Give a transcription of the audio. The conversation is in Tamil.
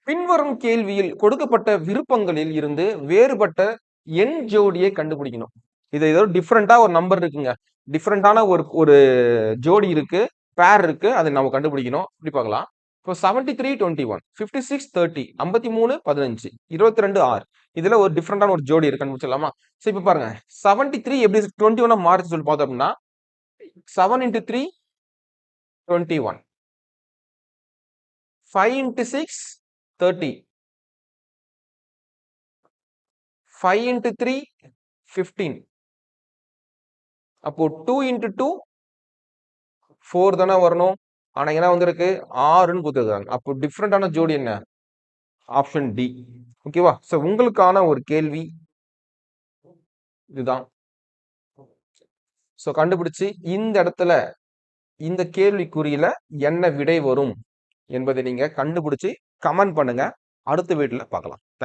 பின்வரும் கேள்வியில் கொடுக்கப்பட்ட விருப்பங்களில் இருந்து வேறுபட்ட எண் ஜோடியை கண்டுபிடிக்கணும். இது ஏதோ டிஃப்ரெண்டா ஒரு நம்பர் இருக்குங்க. டிஃப்ரெண்டான ஒரு ஜோடி இருக்கு, பேர் இருக்கு. அதை நம்ம கண்டுபிடிக்கணும். இப்படி பார்க்கலாம். இப்போ 73 21, 56 30, 53 15, 22 6. இதுல ஒரு டிஃப்ரெண்டான ஒரு ஜோடி இருக்கு, கண்டுபிடிச்சிடலாமா? சோ இப்ப பாருங்க, 73 எப்படி 21 மாறுச்சு சொல்லி பார்த்தோம் அப்படின்னா 7 into 3 21, 5 into 6 30, 5 into 3 15. அப்போ 2 into 2 4 தானே வரணும். ஆனா என்ன வந்திருக்கு 6ன்னு கொடுத்துருக்காங்க. அப்போ டிஃப்ரெண்டான ஜோடி என்ன? Option D. ஓகேவா? சோ உங்களுக்கான ஒரு கேள்வி இதுதான். சோ கண்டுபிடிச்சு இந்த இடத்துல இந்த கேள்விக்குறியில என்ன விடை வரும் என்பதை நீங்க கண்டுபிடிச்சு கமெண்ட் பண்ணுங்க. அடுத்த வீடியோல பார்க்கலாம். தேங்க்யூ.